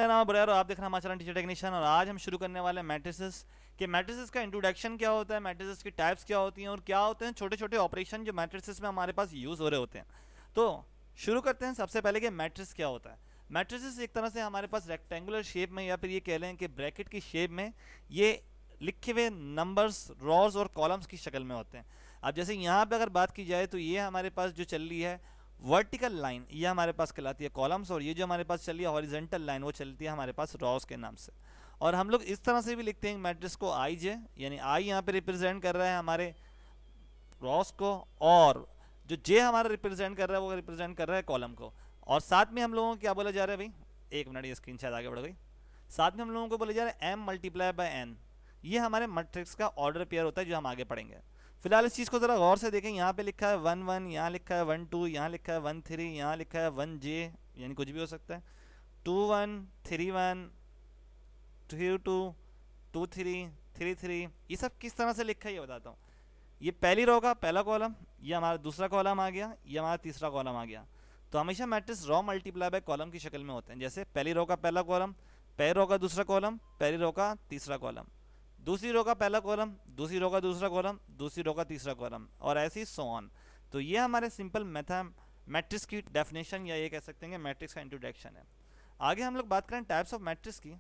मेरा नाम बुरेर और आप देख रहे हैं हमारा चैनल टीचर टेक्नीशियन। और आज हम शुरू करने वाले हैं मैट्रिसेस के मैट्रिसेस का इंट्रोडक्शन क्या होता है, मैट्रिसेस की टाइप्स क्या होती हैं और क्या होते हैं छोटे छोटे ऑपरेशन जो मैट्रिसेस में हमारे पास यूज़ हो रहे होते हैं। तो शुरू करते हैं सबसे पहले कि मैट्रिस क्या होता है। मैट्रिसेस एक तरह से हमारे पास रेक्टेंगुलर शेप में या फिर ये कह लें कि ब्रैकेट की शेप में ये लिखे हुए नंबर्स रॉज और कॉलम्स की शक्ल में होते हैं। अब जैसे यहाँ पे अगर बात की जाए तो ये हमारे पास जो चल रही है वर्टिकल लाइन, ये हमारे पास कहलाती है कॉलम्स, और ये जो हमारे पास चल रही है हॉरिजेंटल लाइन वो चलती है हमारे पास रॉस के नाम से। और हम लोग इस तरह से भी लिखते हैं मैट्रिक्स को आई जे, यानी आई यहाँ पे रिप्रेजेंट कर रहा है हमारे रॉस को, और जो जे हमारा रिप्रेजेंट कर रहा है वो रिप्रेजेंट कर रहा है कॉलम को। और साथ में हम लोगों को क्या बोला जा रहा है भाई, एक मिनट ये स्क्रीन शायद आगे बढ़ गई। साथ में हम लोगों को बोला जा रहा है एम मल्टीप्लाई बाय एन, ये हमारे मैट्रिक्स का ऑर्डर पेयर होता है जो हम आगे पढ़ेंगे। फिलहाल इस चीज़ को ज़रा गौर से देखें। यहाँ पे लिखा है 1 1, यहाँ लिखा है 1 2, यहाँ लिखा है 1 3, यहाँ लिखा है 1 जे, यानी कुछ भी हो सकता है, 2 1 3 1, 2 2 2 3 3 3। ये सब किस तरह से लिखा है ये बताता हूँ। ये पहली रो का पहला कॉलम, ये हमारा दूसरा कॉलम आ गया, ये हमारा तीसरा कॉलम आ गया। तो हमेशा matrix raw multiply by column की शक्ल में होते हैं। जैसे पहली रो का पहला कॉलम, पहली रो का दूसरा कॉलम, पहली रो का तीसरा कॉलम, दूसरी रो का पहला कॉलम, दूसरी रो का दूसरा कॉलम, दूसरी रो का तीसरा कॉलम, और ऐसे ही सो ऑन। तो ये हमारे सिंपल मैट्रिक्स की डेफिनेशन या ये कह सकते हैं कि मैट्रिक्स का इंट्रोडक्शन है। आगे हम लोग बात करें टाइप्स ऑफ मैट्रिक्स की,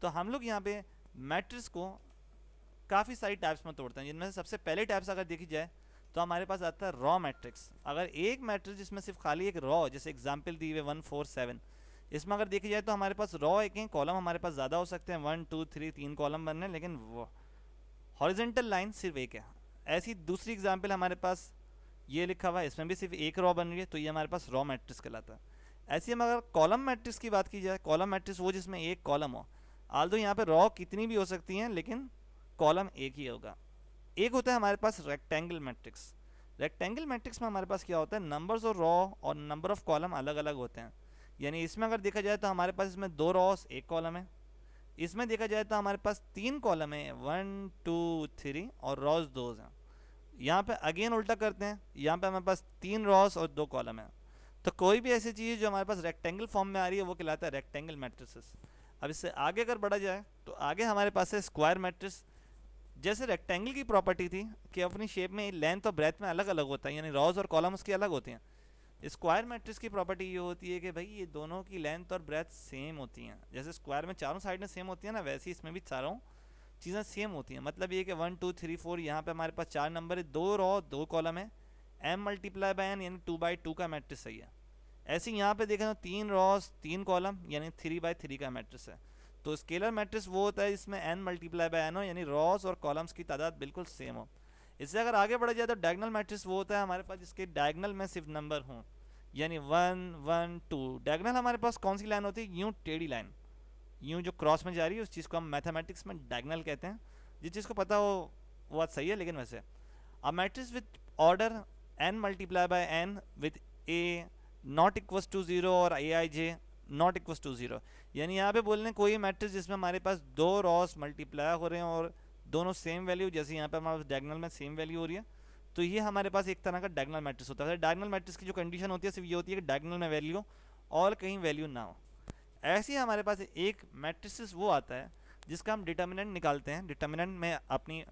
तो हम लोग यहाँ पे मैट्रिक्स को काफ़ी सारी टाइप्स में तोड़ते हैं, जिनमें से सबसे पहले टाइप्स अगर देखी जाए तो हमारे पास आता है रॉ मैट्रिक्स। अगर एक मैट्रिक्स जिसमें सिर्फ खाली एक रॉ, जैसे एग्जाम्पल दी हुई 1 4 7, इसमें अगर देखी जाए तो हमारे पास रॉ एक कॉलम हमारे पास ज़्यादा हो सकते हैं, 1 2 3 3 कॉलम बनने, लेकिन हॉरिजेंटल लाइन सिर्फ एक है। ऐसी दूसरी एग्जाम्पल हमारे पास ये लिखा हुआ है, इसमें भी सिर्फ एक रॉ बन रही है, तो ये हमारे पास रॉ मैट्रिक्स कहलाता है। ऐसे हम अगर कॉलम मैट्रिक्स की बात की जाए, कॉलम मैट्रिक्स वो जिसमें एक कॉलम हो, आल दो यहाँ पे रॉ कितनी भी हो सकती हैं लेकिन कॉलम एक ही होगा। एक होता है हमारे पास रेक्टेंगल मैट्रिक्स। रेक्टेंगल मैट्रिक्स में हमारे पास क्या होता है, नंबर्स और रॉ और नंबर ऑफ कॉलम अलग अलग होते हैं। यानी इसमें अगर देखा जाए तो हमारे पास इसमें 2 रॉस एक कॉलम है, इसमें देखा जाए तो हमारे पास 3 कॉलम है, 1 2 3, और रॉस 2 हैं। यहाँ पे अगेन उल्टा करते हैं, यहाँ पे हमारे पास 3 रॉस और 2 कॉलम है। तो कोई भी ऐसी चीज़ जो हमारे पास रेक्टेंगल फॉर्म में आ रही है वो कहलाता है रेक्टेंगल मैट्रिसेस। अब इससे आगे अगर बढ़ा जाए तो आगे हमारे पास है स्क्वायर मैट्रिक्स। जैसे रेक्टेंगल की प्रॉपर्टी थी कि अपनी शेप में लेंथ और ब्रेथ में अलग अलग होता है, यानी रॉज और कॉलम उसकी अलग होती हैं। स्क्वायर मैट्रिक्स की प्रॉपर्टी ये होती है कि भाई ये दोनों की लेंथ और ब्रेथ सेम होती हैं। जैसे स्क्वायर में चारों साइड में सेम होती है ना, वैसे ही इसमें भी चारों चीज़ें सेम होती हैं। मतलब ये कि 1 2 3 4, यहाँ पे हमारे पास 4 नंबर है, 2 रॉ 2 कॉलम है, एम मल्टीप्लाई बाय एन, यानी 2/2 का मैट्रिक्स सही है। ऐसे ही यहाँ पे देखें तो 3 रॉस 3 कॉलम, यानी 3/3 का मैट्रिक्स है। तो स्केलर मैट्रिक्स वो होता है जिसमें एन मल्टीप्लाई बाय एन हो, यानी रॉस और कॉलम्स की तादाद बिल्कुल सेम हो। इससे अगर आगे बढ़ा जाए तो डायगनल मैट्रिक्स वो होता है हमारे पास जिसके डायगनल में सिर्फ नंबर हों, यानी 1 1 2। डायगनल हमारे पास कौन सी लाइन होती है, यूँ टेढ़ी लाइन, यूँ जो क्रॉस में जा रही है, उस चीज़ को हम मैथमेटिक्स में डायगनल कहते हैं। जिस चीज़ को पता हो वो बात सही है, लेकिन वैसे a matrix with order n multiply by n with a not equals to zero और a i j not equals to zero. यानी यहाँ पे बोल रहे हैं कोई मैट्रिक्स जिसमें हमारे पास 2 रॉस मल्टीप्लाई हो रहे हैं और दोनों सेम वैल्यू, जैसे यहाँ पे हमारे पास डायगनल में सेम वैल्यू हो रही है, तो ये हमारे पास एक तरह का डायगनल मैट्रिक्स होता है। डायगनल मैट्रिक्स की जो कंडीशन होती है सिर्फ ये होती है कि डायगनल में वैल्यू और कहीं वैल्यू ना हो। ऐसे ही हमारे पास एक मैट्रिक्स वो आता है जिसका हम डिटर्मिनेंट निकालते हैं। डिटर्मिनेंट मैं अपनी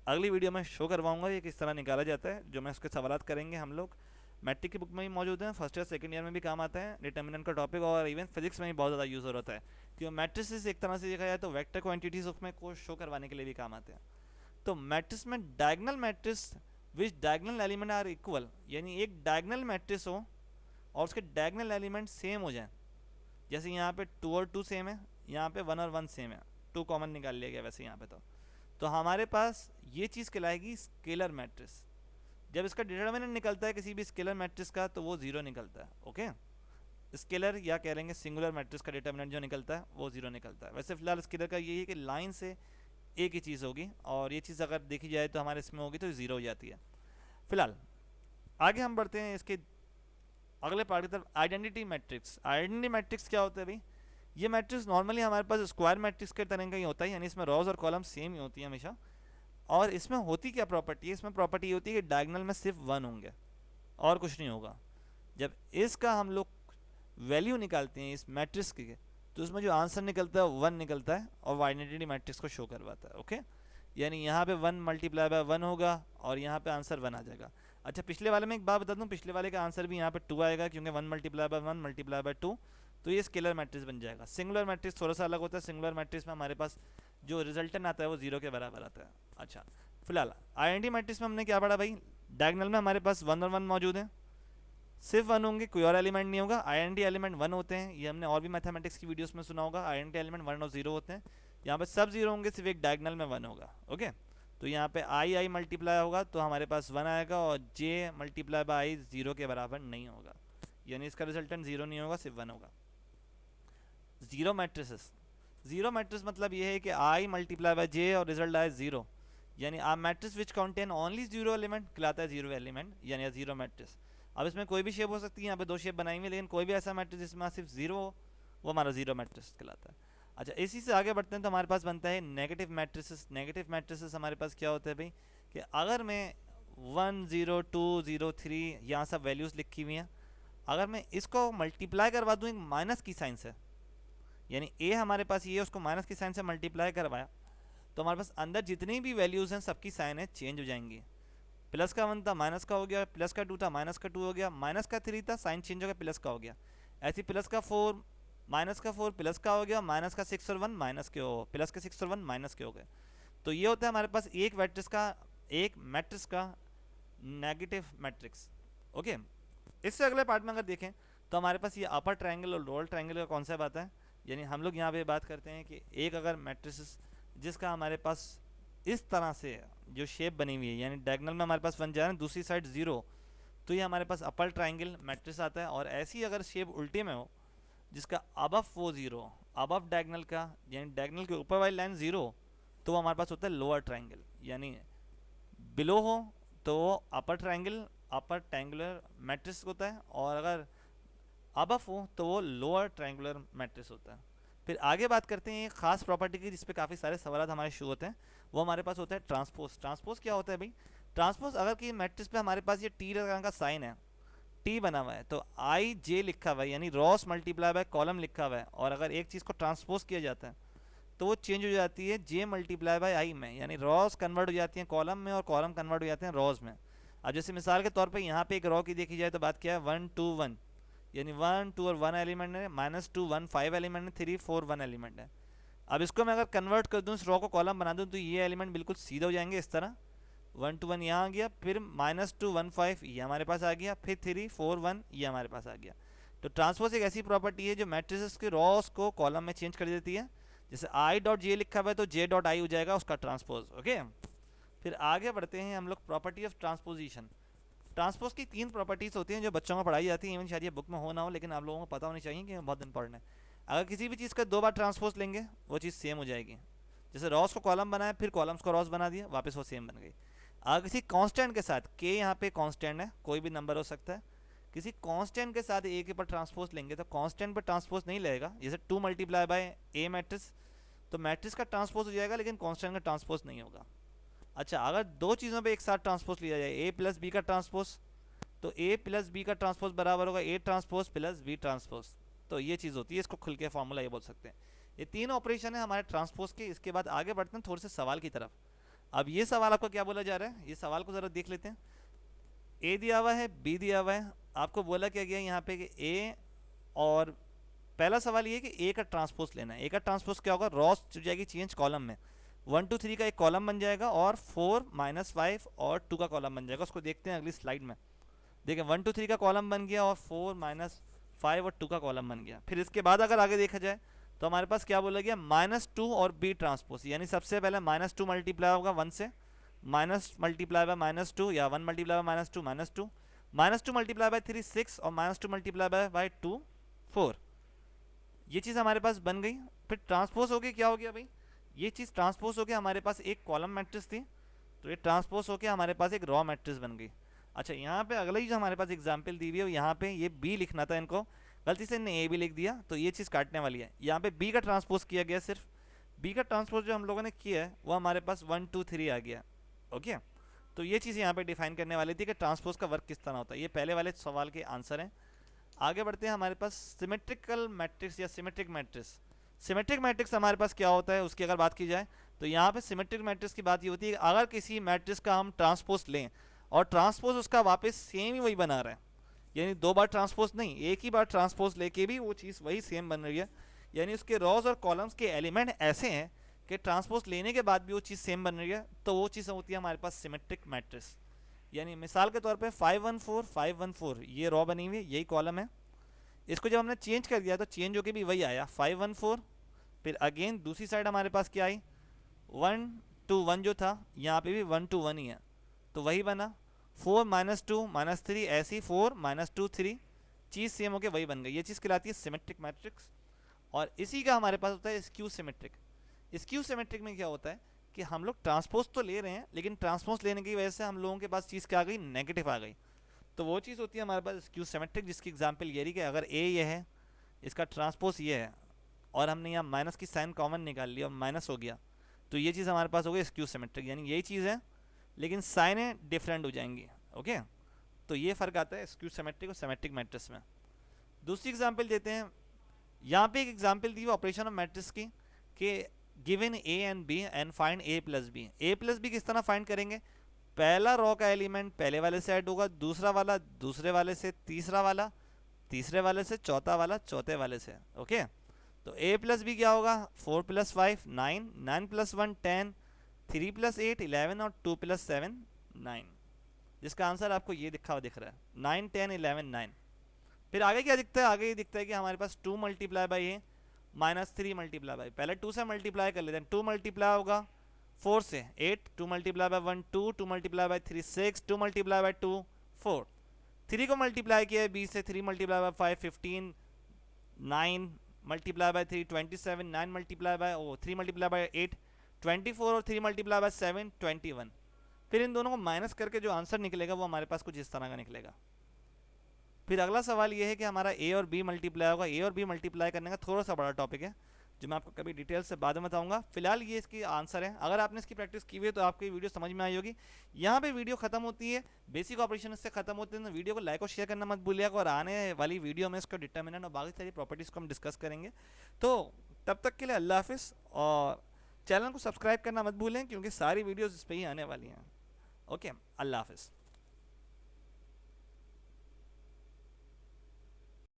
अगली वीडियो में शो करवाऊंगा ये किस तरह निकाला जाता है, जो मैं उसके सवालात करेंगे हम लोग। मैट्रिक की बुक में भी मौजूद है, फर्स्ट ईयर सेकंड ईयर में भी काम आता है डिटर्मिनेंट का टॉपिक, और इवन फिजिक्स में भी बहुत ज़्यादा यूज़र होता है, क्योंकि मैट्रिसेस एक तरह से देखा जाए तो वेक्टर क्वांटिटीज उसमें को शो करवाने के लिए भी काम आते हैं। तो मैट्रिक्स में diagonal matrix which diagonal element are equal, यानी एक डायगनल मैट्रिक्स हो और उसके डायगनल एलिमेंट सेम हो जाए। जैसे यहाँ पे 2 और 2 सेम है, यहाँ पे 1 और 1 सेम है, 2 कॉमन निकाल लिया गया वैसे यहाँ पे। तो हमारे पास ये चीज़ कहलाएगी स्केलर मैट्रिक्स। जब इसका डिटर्मिनेंट निकलता है किसी भी स्केलर मैट्रिक्स का तो वो 0 निकलता है। ओके, स्केलर या कह लेंगे सिंगुलर मैट्रिक्स का डिटर्मिनेंट जो निकलता है वो 0 निकलता है। वैसे फिलहाल स्केलर का यही है कि लाइन से एक ही चीज़ होगी, और ये चीज़ अगर देखी जाए तो हमारे इसमें होगी तो 0 हो जाती है। फिलहाल आगे हम बढ़ते हैं इसके अगले पार्ट की तरफ, आइडेंटिटी मैट्रिक्स। आइडेंटिटी मैट्रिक्स क्या होता है भाई, ये मैट्रिक्स नॉर्मली हमारे पास स्क्वायर मैट्रिक्स के तरह का ही होता है, यानी इसमें रॉज और कॉलम सेम ही होती है हमेशा। और इसमें होती क्या प्रॉपर्टी है, इसमें प्रॉपर्टी ये होती है कि डायगनल में सिर्फ 1 होंगे और कुछ नहीं होगा। जब इसका हम लोग वैल्यू निकालते हैं इस मैट्रिक्स की, तो उसमें जो आंसर निकलता है 1 निकलता है और वो आइडेंटिटी मैट्रिक्स को शो करवाता है। ओके, यानी यहाँ पे 1 मल्टीप्लाई बाय 1 होगा और यहाँ पे आंसर 1 आ जाएगा। अच्छा, पिछले वाले में एक बात बता दूँ, पिछले वाले का आंसर भी यहाँ पे 2 आएगा, क्योंकि 1 मल्टीप्लाई बाय 1 मल्टीप्लाई बाय 2, तो ये स्केलर मैट्रिक्स बन जाएगा। सिंगुलर मैट्रिक्स थोड़ा सा अलग होता है, सिंगुलर मैट्रिक्स में हमारे पास जो रिजल्टेंट आता है वो 0 के बराबर आता है। अच्छा, फिलहाल आइडेंटिटी मैट्रिक्स में हमने क्या पढ़ा भाई, डायगोनल में हमारे पास 1 और 1 मौजूद है, सिर्फ 1 होंगे, कोई और एलिमेंट नहीं होगा। आइडेंटिटी एलिमेंट 1 होते हैं, ये हमने और भी मैथमेटिक्स की वीडियोस में सुना होगा। आइडेंटिटी एलिमेंट 1 और 0 होते हैं, यहाँ पे सब 0 होंगे, सिर्फ एक डायगोनल में 1 होगा। ओके, तो यहाँ पे आई मल्टीप्लाई होगा तो हमारे पास 1 आएगा, और जे मल्टीप्लाई बाई आई 0 के बराबर नहीं होगा, यानी इसका रिजल्टेंट 0 नहीं होगा, सिर्फ 1 होगा। जीरो मैट्रिसेस, जीरो मैट्रिक्स मतलब ये है कि आई मल्टीप्लाई बाय जे और रिजल्ट आए 0, यानी a matrix which contain only 0 element कहलाता है 0 एलिमेंट, यानी जीरो मैट्रिक्स। अब इसमें कोई भी शेप हो सकती है, यहाँ पे 2 शेप बनाई हुई, लेकिन कोई भी ऐसा मैट्रिक्स जिसमें सिर्फ 0 हो वो हमारा जीरो मैट्रिक्स कहलाता है। अच्छा, इसी से आगे बढ़ते हैं तो हमारे पास बनता है नेगेटिव मैट्रिसेस। नेगेटिव मैट्रिसेस हमारे पास क्या होता है भाई, कि अगर मैं 1 0 2 0 3 यहाँ सब वैल्यूज़ लिखी हुई हैं, अगर मैं इसको मल्टीप्लाई करवा दूँ एक माइनस की साइन से, यानी ए हमारे पास ये, उसको माइनस की साइन से मल्टीप्लाई करवाया, तो हमारे पास अंदर जितनी भी वैल्यूज़ हैं सबकी साइन है चेंज हो जाएंगी। प्लस का 1 था माइनस का हो गया, प्लस का 2 था माइनस का 2 हो गया, माइनस का 3 था साइन चेंज हो गया प्लस का हो गया, ऐसे प्लस का 4 माइनस का 4 प्लस का हो गया, माइनस का 6 और 1 माइनस के हो, प्लस के 6 और 1 माइनस के हो गए। तो ये होता है हमारे पास एक मैट्रिक्स का नेगेटिव मैट्रिक्स। ओके, इससे अगले पार्ट में अगर देखें तो हमारे पास ये अपर ट्रायंगल और लोअर ट्रायंगल का कॉन्सेप्ट आता है। यानी हम लोग यहाँ पे बात करते हैं कि एक अगर मैट्रिक्स जिसका हमारे पास इस तरह से जो शेप बनी हुई है, यानी डायगोनल में हमारे पास 1 जा रहा है, दूसरी साइड 0, तो ये हमारे पास अपर ट्रायंगल मैट्रिक्स आता है। और ऐसी अगर शेप उल्टे में हो जिसका अबव वो 0, अबव डायगोनल का, यानी डायगोनल के ऊपर वाली लाइन 0, तो वो हमारे पास होता है लोअर ट्रायंगल। यानी बिलो हो तो वो अपर ट्रायंगल, अपर ट्रायंगुलर मैट्रिक्स होता है, और अगर अबव हो तो वो लोअर ट्रायंगुलर मैट्रिक्स होता है। फिर आगे बात करते हैं एक खास प्रॉपर्टी की जिस पे काफ़ी सारे सवाल हमारे शुरू होते हैं, वो हमारे पास होता है ट्रांसपोज। ट्रांसपोज क्या होता है भाई, ट्रांसपोज अगर कि मैट्रिक्स पे हमारे पास ये टी का साइन है, टी बना हुआ है, तो आई जे लिखा हुआ है, यानी रॉस मल्टीप्लाई बाय कॉलम लिखा हुआ है, और अगर एक चीज़ को ट्रांसपोज किया जाता है तो वो चेंज हो जाती है जे मल्टीप्लाई बाय आई में, यानी रॉस कन्वर्ट हो जाती हैं कॉलम में और कॉलम कन्वर्ट हो जाते हैं रॉस में। अब जैसे मिसाल के तौर पे यहाँ पे एक रॉ की देखी जाए तो बात क्या है, 1 2 1, यानी 1 2 और 1 एलिमेंट है, -2 1 5 एलिमेंट है, 3 4 1 एलिमेंट है। अब इसको मैं अगर कन्वर्ट कर दूँ, इस रॉ को कॉलम बना दूँ, तो ये एलिमेंट बिल्कुल सीधे हो जाएंगे इस तरह, 1 2 1 यहाँ आ गया, फिर -2 1 5 ये हमारे पास आ गया, फिर 3 4 1 ये हमारे पास आ गया। तो ट्रांसपोज एक ऐसी प्रॉपर्टी है जो मैट्रिसेस के रॉस को कॉलम में चेंज कर देती है। जैसे आई डॉट जे लिखा हुआ है तो जे डॉट आई हो जाएगा उसका ट्रांसपोज। ओके, फिर आगे बढ़ते हैं हम लोग प्रॉपर्टी ऑफ ट्रांसपोजिशन। ट्रांसपोज की 3 प्रॉपर्टीज़ होती हैं जो बच्चों को पढ़ाई जाती हैं, इवन शायद ये बुक में हो ना हो, लेकिन आप लोगों को पता होनी चाहिए कि बहुत इंपॉर्टेंट है। अगर किसी भी चीज़ का 2 बार ट्रांसपोज लेंगे वो चीज़ सेम हो जाएगी। जैसे रॉस को कॉलम बनाया, फिर कॉलम्स को रॉस बना दिया, वापस वो सेम बन गई। अगर किसी कांस्टेंट के साथ, के यहाँ पे कांस्टेंट है, कोई भी नंबर हो सकता है, किसी कांस्टेंट के साथ ए के ऊपर ट्रांसपोज लेंगे तो कांस्टेंट पर ट्रांसपोज नहीं लगेगा। जैसे 2 मल्टीप्लाई बाय ए मैट्रिक्स, तो मैट्रिक्स का ट्रांसपोज हो जाएगा लेकिन कांस्टेंट का ट्रांसपोज नहीं होगा। अच्छा, अगर 2 चीज़ों पे एक साथ ट्रांसपोज लिया जाए, ए प्लस बी का ट्रांसपोज, तो ए प्लस बी का ट्रांसपोज बराबर होगा A transpose plus B transpose. तो ये चीज़ होती है, इसको खुल के फॉर्मूला ये बोल सकते हैं। ये 3 ऑपरेशन है हमारे ट्रांसपोज के। इसके बाद आगे बढ़ते हैं थोड़े से सवाल की तरफ। अब ये सवाल आपको क्या बोला जा रहा है, ये सवाल को ज़रा देख लेते हैं। ए दिया हुआ है, बी दिया हुआ है, आपको बोला क्या गया यहाँ पे कि ए, और पहला सवाल ये है कि ए का ट्रांसपोज लेना है। ए का ट्रांसपोज क्या होगा, रॉस हो जाएगी चेंज कॉलम में, 1 2 3 का एक कॉलम बन जाएगा और 4 -5 और 2 का कॉलम बन जाएगा। उसको देखते हैं अगली स्लाइड में। देखिए 1 2 3 का कॉलम बन गया और 4 -5 और 2 का कॉलम बन गया। फिर इसके बाद अगर आगे देखा जाए तो हमारे पास क्या बोला गया, -2 और बी ट्रांसपोज, यानी सबसे पहले -2 मल्टीप्लाई होगा 1 से, माइनस मल्टीप्लाई बाय -2, या 1 मल्टीप्लाई बाय -2 -2, -2 मल्टीप्लाई बाय 3 6, और -2 मल्टीप्लाई बाय 2 4। ये चीज़ हमारे पास बन गई। फिर ट्रांसपोज हो गया, क्या हो गया भाई, ये चीज़ ट्रांसपोज हो गया, हमारे पास एक कॉलम मैट्रिक्स थी, तो ये ट्रांसपोज हो गया हमारे पास एक रॉ मैट्रिक्स बन गई। अच्छा, यहाँ पे अगला ही जो हमारे पास एग्जाम्पल दी हुई है, यहाँ पे ये बी लिखना था, इनको गलती से इन्हें ए भी लिख दिया, तो ये चीज़ काटने वाली है। यहाँ पे बी का ट्रांसपोज किया गया, सिर्फ बी का ट्रांसपोज जो हम लोगों ने किया है वो हमारे पास 1 2 3 आ गया। ओके, तो ये चीज़ यहाँ पे डिफाइन करने वाली थी कि ट्रांसपोज का वर्क किस तरह होता है। ये पहले वाले सवाल के आंसर हैं। आगे बढ़ते हैं, हमारे पास सिमेट्रिकल मैट्रिक्स या सिमेट्रिक मैट्रिक्स। सिमेट्रिक मैट्रिक्स हमारे पास क्या होता है उसकी अगर बात की जाए तो यहाँ पे सिमेट्रिक मैट्रिक्स की बात ये होती है कि अगर किसी मैट्रिक्स का हम ट्रांसपोज लें और ट्रांसपोज उसका वापस सेम ही वही बना रहा है, यानी दो बार ट्रांसपोज नहीं, एक ही बार ट्रांसपोज लेके भी वो चीज़ वही सेम बन रही है, यानी उसके रॉज और कॉलम्स के एलिमेंट ऐसे हैं कि ट्रांसपोज लेने के बाद भी वो चीज़ सेम बन रही है, तो वो चीज़ होती है हमारे पास सिमेट्रिक मैट्रिक्स। यानी मिसाल के तौर पे 514 514 ये रॉ बनी हुई है, यही कॉलम है, इसको जब हमने चेंज कर दिया तो चेंज होके भी वही आया 514। फिर अगेन दूसरी साइड हमारे पास क्या आई, 1 2 1 जो था यहाँ पे भी 1 2 1 ही है, तो वही बना। 4 -2 -3 ऐसी 4 -2 3 चीज़ सेम होके वही बन गई, ये चीज़ कहलाती है सिमेट्रिक मैट्रिक्स। और इसी का हमारे पास होता है स्क्यू सिमेट्रिक। स्क्यू सिमेट्रिक में क्या होता है कि हम लोग ट्रांसपोज तो ले रहे हैं लेकिन ट्रांसपोज लेने की वजह से हम लोगों के पास चीज़ क्या आ गई, नेगेटिव आ गई, तो वो चीज़ होती है हमारे पास स्क्यू सिमेट्रिक, जिसकी एग्जांपल ये रही कि अगर ए ये है, इसका ट्रांसपोज ये है, और हमने यहाँ माइनस की साइन कॉमन निकाल लिया और माइनस हो गया, तो ये चीज़ हमारे पास हो गई स्क्यू सिमेट्रिक, यानी यही चीज़ है लेकिन साइनें डिफरेंट हो जाएंगी। ओके, तो ये फ़र्क आता है स्क्यू सिमेट्रिक और सिमेट्रिक मैट्रिक्स में। दूसरी एग्जांपल देते हैं, यहाँ पे एक एग्जांपल दी हुई ऑपरेशन ऑफ मैट्रिक्स की कि given A and B and find A plus B. A plus B किस तरह फाइंड करेंगे, पहला रो का एलिमेंट पहले वाले से ऐड होगा, दूसरा वाला दूसरे वाले से, तीसरा वाला तीसरे वाले से, चौथा वाला चौथे वाले से। ओके, तो a प्लस बी क्या होगा, 4 + 5 9, 9 + 1 10, 3 + 8 11 और 2 + 7 9, जिसका आंसर आपको ये दिखा हुआ दिख रहा है 9 10 11 9। फिर आगे क्या दिखता है, आगे ये दिखता है कि हमारे पास 2 × a -3 × पहले 2 से मल्टीप्लाई कर लेते हैं, 2 मल्टीप्लाई होगा 4 से 8, 2 × 1 2, 2 × 3 6, 2 × 2 4, 3 को मल्टीप्लाई किया है b से, 3 × 5 15, 9 × 3 27, 9 3 × 8 24 और 3 × 7 21। फिर इन दोनों को माइनस करके जो आंसर निकलेगा वो हमारे पास कुछ इस तरह का निकलेगा। फिर अगला सवाल ये है कि हमारा ए और बी मल्टीप्लाई होगा, ए और बी मल्टीप्लाई करने का थोड़ा सा बड़ा टॉपिक है जो मैं आपको कभी डिटेल से बाद में बताऊंगा। फिलहाल ये इसकी आंसर है, अगर आपने इसकी प्रैक्टिस की हुई है तो आपको ये वीडियो समझ में आई होगी। यहाँ पे वीडियो खत्म होती है, बेसिक ऑपरेशन इससे खत्म होते हैं, तो वीडियो को लाइक और शेयर करना मत भूलिएगा, और आने वाली वीडियो में इसका डिटर्मिनेंट और बाकी सारी प्रॉपर्टीज़ को हम डिस्कस करेंगे। तो तब तक के लिए अल्लाह हाफिज़, और चैनल को सब्सक्राइब करना मत भूलें क्योंकि सारी वीडियोज़ इस पर ही आने वाली हैं। ओके, अल्लाह हाफिज़।